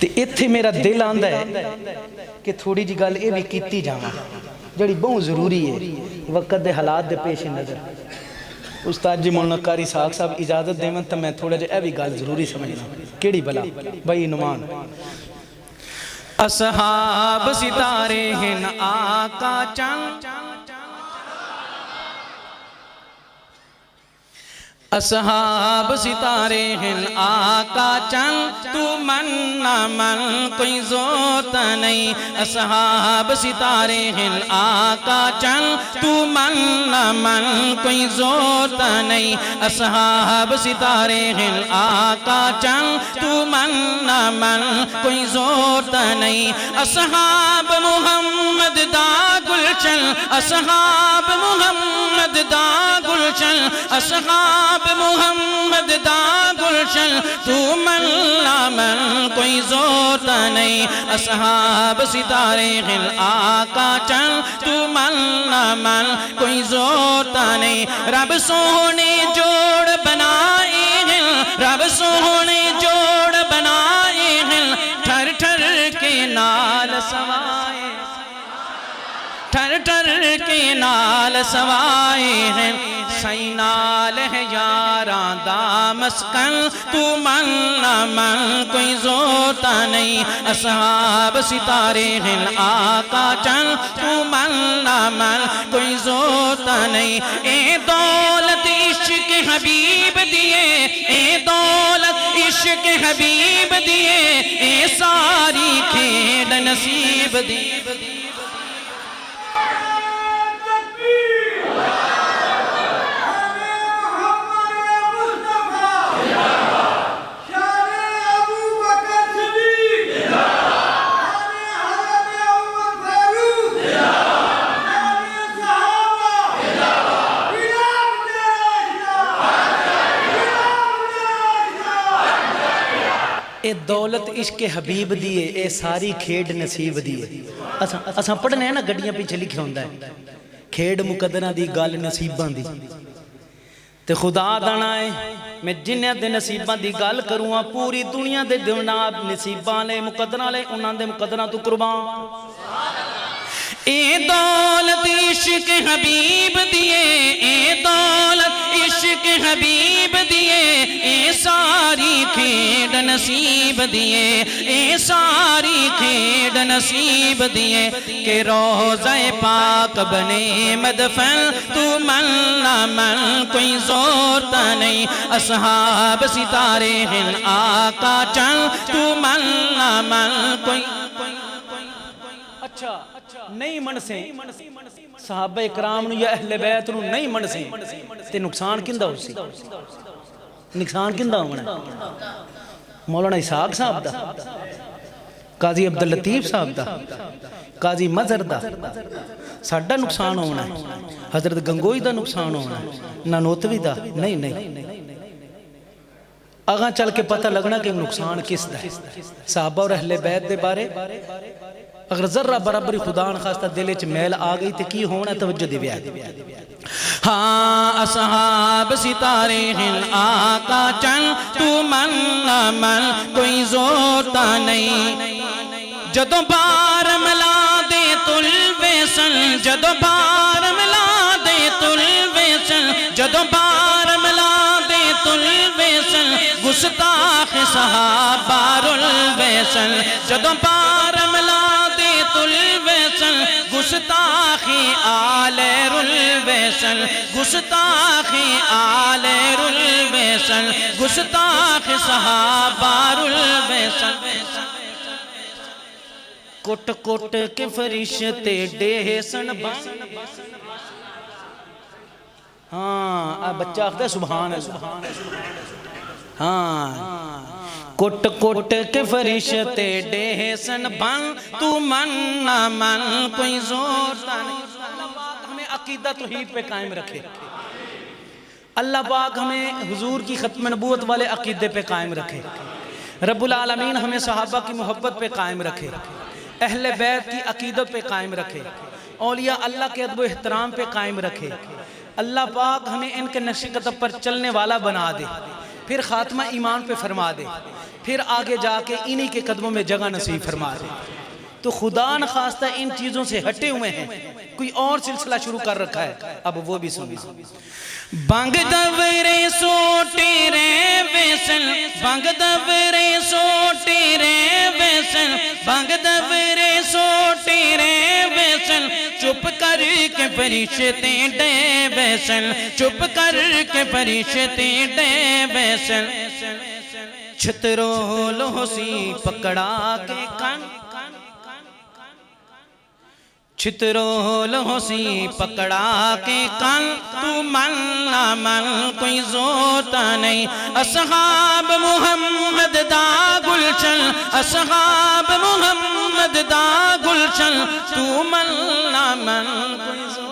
تے ایتھے میرا دل آندا ہے کہ تھوڑی جی گل اے بھی کیتی جاواں جڑی بہت ضروری ہے وقت دے حالات دے پیش نظر۔ استاد جی مولانا قاری ساق صاحب اجازت دیون تے میں تھوڑا جے اے بھی گل ضروری سمجھنا۔ کیڑی بلا بھائی نمان اصحاب ستارے ہیں آقا چند، اصحاب ستارے ہیں آقا چند، تو من نہ من کوئی زورتا نہیں۔ اصحاب ستارے ہیں آقا چند، تو من نہ من کوئی زورتا نہیں۔ اصحاب ستارے ہیں آقا چند، تو من نہ من کوئی زورتا نہیں۔ اصحاب محمد دا گلشن، اصحاب محمد دا گلشن، اصحاب محمد دا گلشن، تو من لا من کوئی زورتا نہیں۔ اصحاب ستارے ہیں آقا چند، تو من لا من کوئی زورتا نہیں۔ رب سونے جوڑ بنائے ہیں، رب سونے جوڑ بنائے ہیں، ٹھر ٹھر کے نال سوائے، ٹھر ٹھر کے نال سوائے ہیں۔ سینال ہے یاراں دا مسکن، تو من نہ من کوئی زورتا نہیں۔ اصحاب ستارے ہیں آقا چند، تو من نہ من کوئی زورتا نہیں۔ اے دولت عشق حبیب دیے، اے دولت عشق حبیب دیے، اے ساری کھیڑ نصیب دیے۔ اے دولت عشق حبیب دیے، اے ساری کھیڑ نصیب دیے۔ اساں پڑھنے ہیں نا گڈیاں پیچھے لکھے ہوندہ ہے کھیڑ مقدرہ دی گال نصیباں دی، تے خدا دانا ہے میں جنہیں دے نصیباں دی گال کروں پوری دنیا دے جناب نصیباں لے مقدرہ لے انہاں دے مقدرہ تو قربان۔ اے دولت عشق حبیب دیے، اے دولت عشق حبیب دیے، اے ساری کھیڑ نصیب دیے، اے ساری کھیڑ نصیب دیے۔ کہ روضہ پاک بنے مدفن، تو من نہ من کوئی زورتا نہیں۔ اصحاب ستارے ہیں آقا چند، تو من نہ من کوئی اچھا نہیں من سے صحابہ اکرام نو یا اہل بیت نو نہیں من سے تے نقصان کندہ ہو سی، نقصان کندہ ہونا مولانا اسحاق صاحب دا، قاضی عبداللطیف صاحب دا، قاضی مظہر دا ساڑھا نقصان ہونا ہے، حضرت گنگوئی دا نقصان ہونا ہے، نانوتوی دا نہیں نہیں۔ آگاں چل کے پتہ لگنا کہ نقصان کس دا ہے۔ صحابہ اور اہل بیت دے بارے اگر ذرہ برابری خدا نخواستہ دلے چ میل آگئی تے کی ہونا توجہ دی بیاد۔ ہاں اصحاب ستارے ہیں آقا چند، تو من نہ من کوئی زورتا نہیں۔ جدوں بار ملا دے طلبے سن، جدوں بار ملا دے طلبے سن، جدوں بار ملا دے طلبے سن، گستاخ صحابہ رلوے سن، جدوں بار ملا طلبیسن، گستاخی آل رلویسن، گستاخی آل رلویسن، گستاخ صحابہ رلویسن۔ کٹ کٹ کے فرشتے ڈیسن بن، ہاں بچہ آخدہ ہے سبحان اللہ، ہاں کٹ کٹ کے فرشتے ڈیسن بن، تو من نہ من کوئی زورتا نہیں۔ اللہ پاک ہمیں عقیدہ توحید پہ قائم رکھے، اللہ پاک ہمیں حضور کی ختم نبوت والے عقیدے پہ قائم رکھے، رب العالمین ہمیں صحابہ کی محبت پہ قائم رکھے، اہل بیت کی عقیدت پہ قائم رکھے، اولیاء اللہ کے ادب و احترام پہ قائم رکھے۔ اللہ پاک ہمیں ان کے نقش قدم پر چلنے والا بنا دے، پھر خاتمہ ایمان پہ فرما دے، پھر آگے جا کے انہی کے قدموں میں جگہ نصیب فرما دے۔ تو خدا نخواستہ ان چیزوں سے ہٹے ہوئے ہیں، کوئی اور سلسلہ شروع کر رکھا ہے، اب وہ بھی سننا۔ بانگ دورے سوٹی رے ویسل، بانگ دورے سوٹی رے ویسل، بانگ دورے سوٹی رے ویسل، چپ کر کے فرشتے ڈے ویسل، چپ کر کے فرشتے ڈے ویسل، چھترو لوسی پکڑا کے کن، چھترو لوسی پکڑا کے کن، تو من نہ من کوئی زوتا نہیں، اصحاب محمد دا گلشن، اصحاب محمد دا گلشن، تو من نہ من کوئی زوتا نہیں۔